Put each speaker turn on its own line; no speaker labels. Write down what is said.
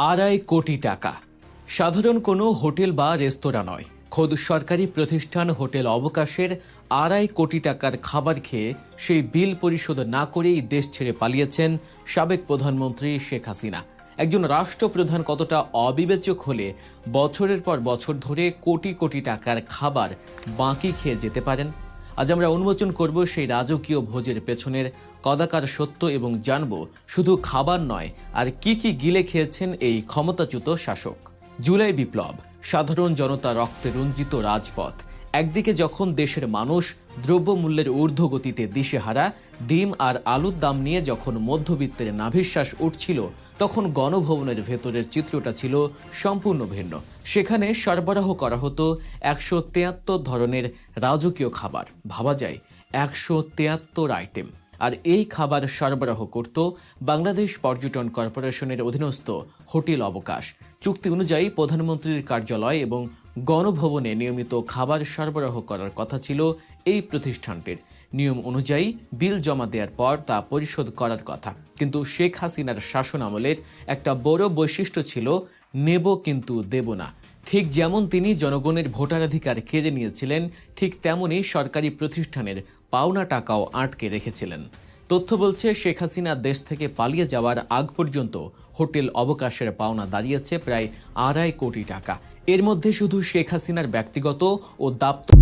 2.5 কোটি টাকা সাধারণ কোনো হোটেল বা রেস্তোরাঁ নয়, খোদ সরকারি প্রতিষ্ঠান হোটেল অবকাশের 2.5 কোটি টাকার খাবার খেয়ে সেই বিল পরিশোধ না করেই দেশ ছেড়ে পালিয়েছেন সাবেক প্রধানমন্ত্রী শেখ হাসিনা। একজন রাষ্ট্রপ্রধান কতটা অবিবেচক হলে বছরের পর বছর ধরে কোটি কোটি টাকার খাবার বাকি খেয়ে যেতে পারেন? আজ আমরা উন্মোচন করব সেই রাজকীয় ভোজের পেছনের কদাকার সত্য এবং জানব শুধু খাবার নয় আর কি কি গিলে খেয়েছেন এই ক্ষমতাচ্যুত শাসক। জুলাই বিপ্লব, সাধারণ জনতা রক্তে রঞ্জিত রাজপথ। একদিকে যখন দেশের মানুষ দ্রব্যমূল্যের ঊর্ধ্বগতিতে দিশেহারা, ডিম আর আলুর দাম নিয়ে যখন মধ্যবিত্তের নাভিশ্বাস উঠছিল, তখন গণভবনের ভেতরের চিত্রটা ছিল সম্পূর্ণ ভিন্ন। সেখানে সরবরাহ করা হতো 173 ধরনের রাজকীয় খাবার, ভাবা যায় 173 আইটেম। আর এই খাবার সরবরাহ করত বাংলাদেশ পর্যটন কর্পোরেশনের অধীনস্থ হোটেল অবকাশ। চুক্তি অনুযায়ী প্রধানমন্ত্রীর কার্যালয় এবং গণভবনে নিয়মিত খাবার সরবরাহ করার কথা ছিল এই প্রতিষ্ঠানটির। নিয়ম অনুযায়ী বিল জমা দেওয়ার পর তা পরিশোধ করার কথা। কিন্তু শেখ হাসিনার শাসন আমলের একটা বড় বৈশিষ্ট্য ছিল নেব কিন্তু দেব না। ঠিক যেমন তিনি জনগণের ভোটাধিকার কেড়ে নিয়েছিলেন, ঠিক তেমনই সরকারি প্রতিষ্ঠানের পাওনা টাকাও আটকে রেখেছিলেন। তথ্য বলছে শেখ হাসিনা দেশ থেকে পালিয়ে যাওয়ার আগ পর্যন্ত হোটেল অবকাশের পাওনা দাঁড়িয়েছে প্রায় 2.5 কোটি টাকা। এর মধ্যে শুধু শেখ হাসিনার ব্যক্তিগত ও দাপ্তরিক